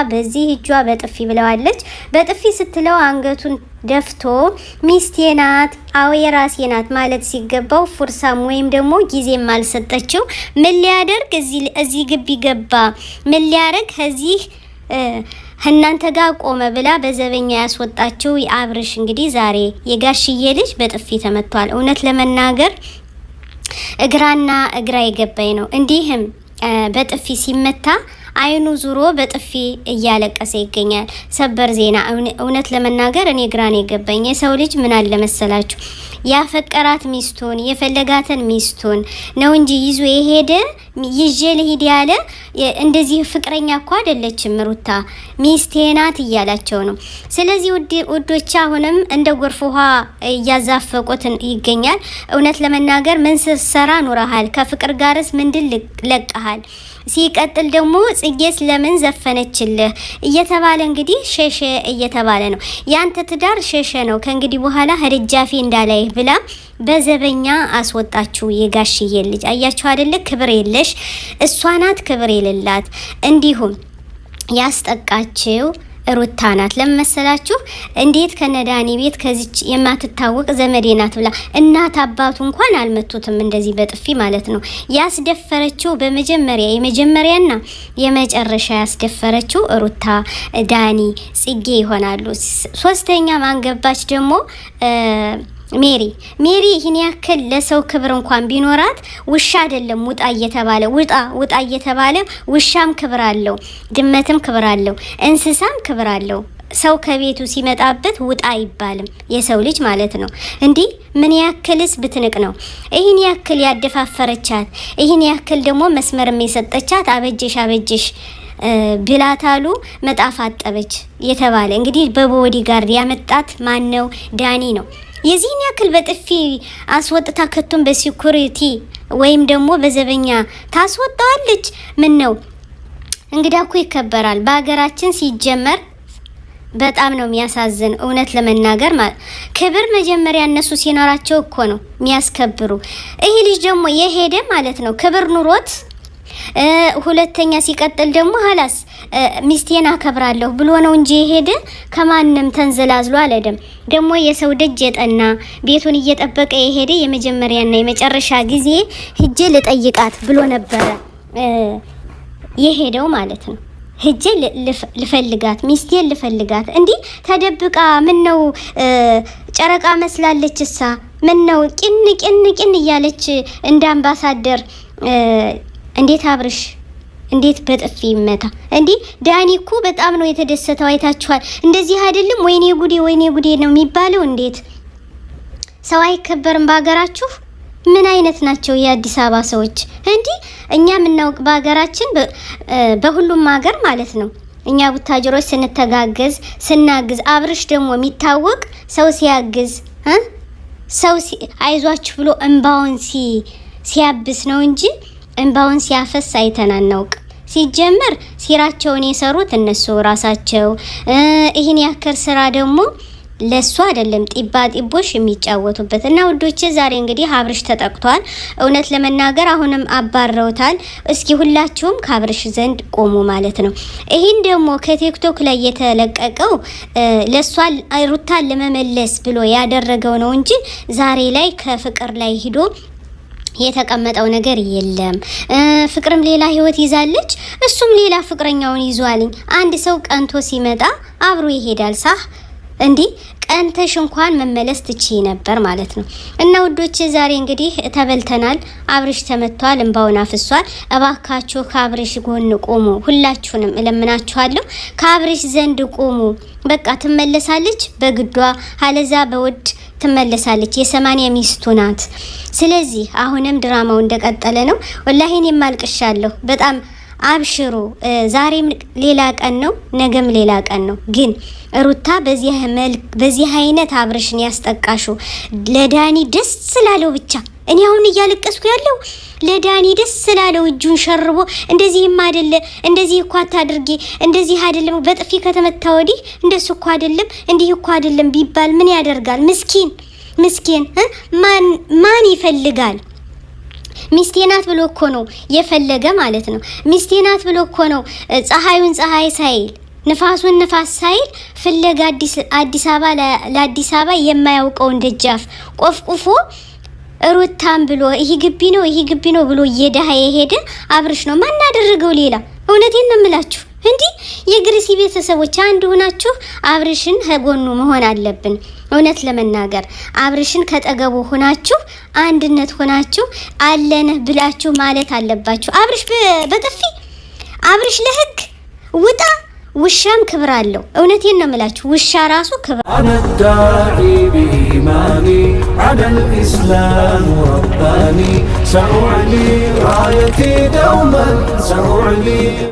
በዚህ እጇ በጥፊ ብለዋለች። በጥፊ ስትለው አንገቱን ደፍቶ ሚስቴ ናት አው የራሴ ናት ማለት ሲገባው ፉርሳም ወይም ደግሞ ጊዜም አልሰጠችው። ምን ሊያደርግ እዚህ ግቢ ገባ? ምን ሊያደርግ እዚህ እናንተ ጋር ቆመ ብላ በዘበኛ ያስወጣችው አብርሽ እንግዲህ ዛሬ የጋሽዬ ልጅ በጥፊ ተመቷል። እውነት ለመናገር እግራና እግራ የገባኝ ነው። እንዲህም በጥፊ ሲመታ አይኑ ዙሮ በጥፊ እያለቀሰ ይገኛል። ሰበር ዜና። እውነት ለመናገር እኔ ግራን የገባኝ የሰው ልጅ ምን አለ መሰላችሁ ያፈቀራት ሚስቱን የፈለጋትን ሚስቱን ነው እንጂ ይዞ የሄደ ይዤ ልሂድ ያለ እንደዚህ ፍቅረኛ እኮ አይደለችም ሩታ ሚስቴ ናት እያላቸው ነው። ስለዚህ ውዶች አሁንም እንደ ጎርፍ ውሃ እያዛፈቁት ይገኛል። እውነት ለመናገር ምን ስትሰራ ኑረሃል? ከፍቅር ጋርስ ምንድን ለቀሃል? ሲቀጥል ደግሞ ጽጌስ ለምን ዘፈነችልህ እየተባለ እንግዲህ ሸሸ እየተባለ ነው። ያንተ ትዳር ሸሸ ነው ከእንግዲህ በኋላ ህርጃፊ እንዳላይ ብላ በዘበኛ አስወጣችሁ የጋሽዬ ልጅ። አያችሁ አይደለ? ክብር የለሽ እሷ ናት ክብር የሌላት። እንዲሁም ያስጠቃችው ሩታ ናት። ለመሰላችሁ እንዴት ከነዳኒ ቤት ከዚች የማትታወቅ ዘመዴ ናት ብላ እናት አባቱ እንኳን አልመቱትም እንደዚህ በጥፊ ማለት ነው። ያስደፈረችው የመጀመሪያና የመጨረሻ ያስደፈረችው ሩታ፣ ዳኒ፣ ጽጌ ይሆናሉ። ሶስተኛ ማንገባች ደግሞ ሜሪ ይህን ያክል ለሰው ክብር እንኳን ቢኖራት ውሻ አይደለም ውጣ እየተባለ ውሻም ክብር አለው፣ ድመትም ክብር አለው፣ እንስሳም ክብር አለው። ሰው ከቤቱ ሲመጣበት ውጣ አይባልም፣ የሰው ልጅ ማለት ነው። እንዲህ ምን ያክልስ ብትንቅ ነው ይህን ያክል ያደፋፈረቻት፣ ይህን ያክል ደግሞ መስመርም የሰጠቻት አበጀሽ ብላታሉ መጣፍ አጠበች የተባለ እንግዲህ በቦዲ ጋርድ ያመጣት ማን ነው? ዳኒ ነው። የዚህን ያክል በጥፊ አስወጥታ ከቱን በሲኩሪቲ ወይም ደግሞ በዘበኛ ታስወጣዋለች። ምን ነው እንግዲህ እኮ ይከበራል በሀገራችን ሲጀመር በጣም ነው የሚያሳዝን። እውነት ለመናገር ክብር መጀመሪያ እነሱ ሲኖራቸው እኮ ነው የሚያስከብሩ። ይሄ ልጅ ደግሞ የሄደ ማለት ነው ክብር ኑሮት ሁለተኛ ሲቀጥል ደግሞ ሀላስ ሚስቴን አከብራለሁ ብሎ ነው እንጂ የሄደ ከማንም ተንዘላዝሎ አለደም። ደግሞ የሰው ደጅ የጠና ቤቱን እየጠበቀ የሄደ የመጀመሪያና የመጨረሻ ጊዜ ሂጄ ልጠይቃት ብሎ ነበረ የሄደው ማለት ነው። ሂጄ ልፈልጋት ሚስቴን ልፈልጋት እንዲህ ተደብቃ ምን ነው ጨረቃ መስላለችሳ ምን ነው ቂን እያለች እንደ አምባሳደር እንዴት አብርሽ እንዴት በጥፊ ይመታ እንዴ? ዳኒ እኮ በጣም ነው የተደሰተው። አይታችኋል። እንደዚህ አይደለም ወይኔ ጉዴ ነው የሚባለው። እንዴት ሰው አይከበርም በሀገራችሁ? ምን አይነት ናቸው የአዲስ አበባ ሰዎች? እንዴ እኛ ምናውቅ በሀገራችን በሁሉም ሀገር ማለት ነው እኛ ቡታጅሮች ስንተጋገዝ ስናግዝ፣ አብርሽ ደግሞ የሚታወቅ ሰው ሲያግዝ ሰው አይዟችሁ ብሎ እንባውን ሲያብስ ነው እንጂ እንባውን ሲያፈስ አይተናናውቅ። ሲጀመር ሲራቸውን የሰሩት እነሱ ራሳቸው። ይሄን ያከር ስራ ደግሞ ለሱ አይደለም ጢቦሽ የሚጫወቱበት። እና ውዶቼ ዛሬ እንግዲህ አብርሽ ተጠቅቷል። እውነት ለመናገር አሁንም አባረውታል። እስኪ ሁላችሁም ከአብርሽ ዘንድ ቆሙ ማለት ነው። ይሄን ደግሞ ከቲክቶክ ላይ የተለቀቀው ለሷ ሩታን ለመመለስ ብሎ ያደረገው ነው እንጂ ዛሬ ላይ ከፍቅር ላይ ሂዶ የተቀመጠው ነገር የለም። ፍቅርም ሌላ ህይወት ይዛለች፣ እሱም ሌላ ፍቅረኛውን ይዟልኝ። አንድ ሰው ቀንቶ ሲመጣ አብሮ ይሄዳል። ሳህ እንዲህ ቀንተሽ እንኳን መመለስ ትችይ ነበር ማለት ነው። እና ውዶቼ ዛሬ እንግዲህ ተበልተናል። አብርሽ ተመቷል፣ እንባውን አፍሷል። እባካችሁ ከአብርሽ ጎን ቆሙ። ሁላችሁንም እለምናችኋለሁ ከአብርሽ ዘንድ ቆሙ። በቃ ትመለሳለች በግዷ አለዛ በውድ ትመለሳለች። የ80 ሚስቱ ናት። ስለዚህ አሁንም ድራማው እንደቀጠለ ነው። ወላሂ እኔም አልቅሻለሁ በጣም። አብሽሩ። ዛሬም ሌላ ቀን ነው፣ ነገም ሌላ ቀን ነው። ግን ሩታ በዚህ አይነት አብርሽን ያስጠቃሹ ለዳኒ ደስ ስላለው ብቻ እኔ አሁን እያለቀስኩ ያለው ለዳኒ ደስ ስላለው እጁን ሸርቦ እንደዚህም አይደለ እንደዚህ እኮ አታድርጊ እንደዚህ አይደለም በጥፊ ከተመታ ወዲህ እንደሱ እኮ አይደለም እንዲህ እኮ አይደለም ቢባል ምን ያደርጋል? ምስኪን ማን ይፈልጋል? ሚስቴ ናት ብሎ እኮ ነው የፈለገ ማለት ነው። ሚስቴ ናት ብሎ እኮ ነው ፀሐዩን ፀሐይ ሳይል ንፋሱን ንፋስ ሳይል ፍለጋ አዲስ አበባ ለአዲስ አበባ የማያውቀውን ደጃፍ ቆፍቁፎ ሩታን ብሎ ይሄ ግቢ ነው ብሎ እየዳሃ የሄደ አብርሽ ነው። ማን አደረገው ሌላ? እውነቴን ነው የምላችሁ። እንዲህ የግሪሲ ቤተሰቦች አንድ ሆናችሁ አብርሽን ከጎኑ መሆን አለብን። እውነት ለመናገር አብርሽን ከጠገቡ ሆናችሁ አንድነት ሆናችሁ አለነ ብላችሁ ማለት አለባችሁ። አብርሽ በጥፊ አብርሽ ለህግ ውጣ። ውሻም ክብር አለው። እውነቴን ነው የምላችሁ። ውሻ ራሱ ክብር አነዳዒ ቢኢማኒ ዐለል ኢስላም ረባኒ ሰኡዕሊ ራየቲ ደውመን ሰኡዕሊ